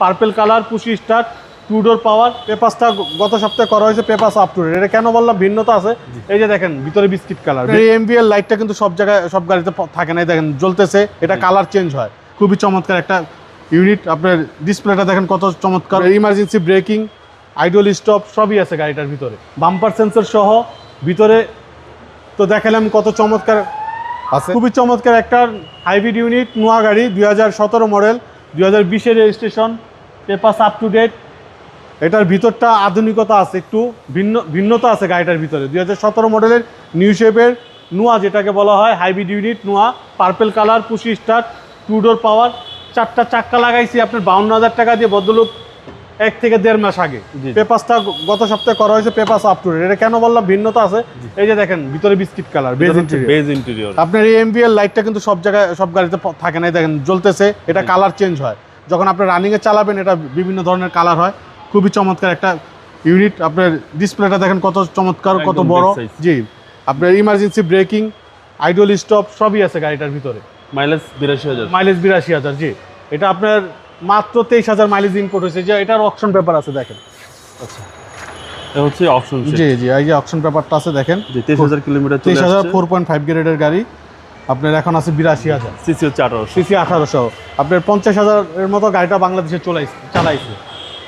Purple colour, পুশি start, 2 ডোর পাওয়ার। পেপারসটা গত সপ্তাহে করা হয়েছে, পেপারস আপ টু ডেট। এটা কেন বললাম ভিন্নতা আছে, এই যে দেখেন ভিতরে বিস্কিট কালার। এই এমবিএল লাইটটা কিন্তু সব জায়গায় সব গাড়িতে থাকে না, দেখেন জ্বলতেছে, এটা কালার চেঞ্জ হয়। খুবই চমৎকার একটা ইউনিট। আপনার ডিসপ্লেটা দেখেন কত চমৎকার। ইমার্জেন্সি ব্রেকিং, আইডল স্টপ সবই আছে গাড়িটার ভিতরে। বাম্পার সেন্সর সহ ভিতরে তো দেখালাম কত চমৎকার আছে। খুবই চমৎকার একটা হাইব্রিড ইউনিট, নোয়া গাড়ি, 2017 মডেল, 2020-এর registration, papers up to date. এটার ভিতরটা আধুনিকতা আছে, একটু ভিন্নতা আছে গাড়িটার ভিতরে। 2017 মডেলের নিউ শেপের নোয়া, যেটাকে বলা হয় হাইব্রিড ইউনিট নোয়া, পার্পেল কালার, পুশি স্টার্ট, 2 ডোর পাওয়ার। 4টা চাক্কা লাগাইছি আপনার 52,000 টাকা দিয়ে, ভদ্রলোক 1 থেকে 1.5 মাস আগে। পেপারসটা গত সপ্তাহে করা হয়েছে, পেপারস আপ টু ডেট। এটা কেন বললাম ভিন্নতা আছে, এই যে দেখেন ভিতরে বিস্কিট কালার, বেজ ইন্টেরিয়র। আপনার এই এমবিএল লাইটটা কিন্তু সব জায়গায় সব গাড়িতে থাকে না, দেখেন জ্বলতেছে, এটা কালার চেঞ্জ হয়। যখন আপনি রানিংয়ে চালাবেন এটা বিভিন্ন ধরনের কালার হয়। খুবই চমৎকার একটা ইউনিট। আপনার ডিসপ্লেটা দেখেন কত চমৎকার, কত বড়। জি, আপনার ইমার্জেন্সি ব্রেকিং, আইডল স্টপ সবই আছে গাড়িটার ভিতরে। মাইলেজ 82,000। মাইলেজ 82,000। জি, এটা আপনার মাত্র 23,000 মাইলেজ ইনপুট হয়েছে। যে এটার অপশন পেপার আছে দেখেন। আচ্ছা, এটা হচ্ছে অপশন। জি জি, এই যে অপশন পেপারটা আছে দেখেন। 23,000 কিলোমিটার, 23,000 4.5 গ্রেডের গাড়ি। আপনার এখন আছে 82,000। সিসি হচ্ছে 1800। সিসি 1800। আপনার 50,000 এর মতো গাড়িটা বাংলাদেশে চালাইছে।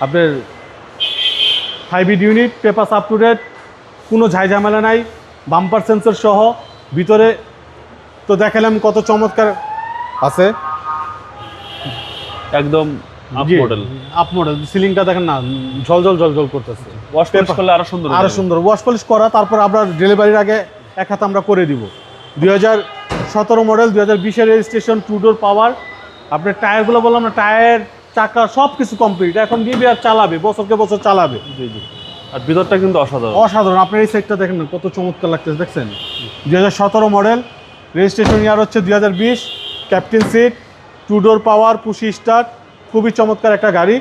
আপনার hybrid unit, papers up to date, কোনো ঝামেলা নাই, বাম্পার সেন্সর সহ ভিতরে তো দেখালাম কত চমৎকার আছে। একদম আপ মডেল। Up model. সিলিংটা দেখেন না, ঝলঝল করতেছে। ওয়াশ পলিশ করলে আরো সুন্দর, আরো সুন্দর ওয়াশ পলিশ করা। তারপর আমরা ডেলিভারির আগে এক হাত আমরা করে দিব। 2017 মডেল, 2020-এর রেজিস্ট্রেশন, 2 ডোর পাওয়ার। আপনার টায়ারগুলো বললাম না, টায়ার, চাকা সব কিছু কমপ্লিট। এখন নিবি আর চালাবে, বছরকে বছর চালাবে। জি জি। আর ভিতরটা কিন্তু অসাধারণ, অসাধারণ। আপনার এই সাইডটা দেখেন না কত চমৎকার লাগতেছে, দেখছেন। 2017 মডেল, রেজিস্ট্রেশন ইয়ার হচ্ছে 2020। ক্যাপ্টেন সিট, 2 ডোর পাওয়ার, পুশি স্টার্ট, খুবই চমৎকার একটা গাড়ি।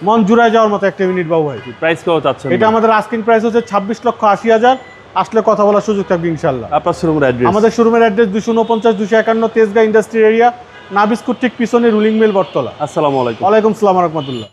মন জুড়ায় যাওয়ার মতো একটা ইউনিট বাবু ভাই। প্রাইস কেউ চাচ্ছেন? এটা আমাদের আস্কিং প্রাইস হচ্ছে 26,80,000। আসলে কথা বলার সুযোগ থাকবে ইনশাল্লাহ। আপনার শোরুমের অ্যাড্রেস? আমাদের শোরুমের অ্যাড্রেস 249-251 তেজগাঁ ইন্ডাস্ট্রি এরিয়া, নাবিস্কুর ঠিক পিছনে রুলিং মিল বটতলা। আসসালামু আলাইকুম। ওয়ালাইকুম আসসালাম ওয়া রাহমাতুল্লাহ।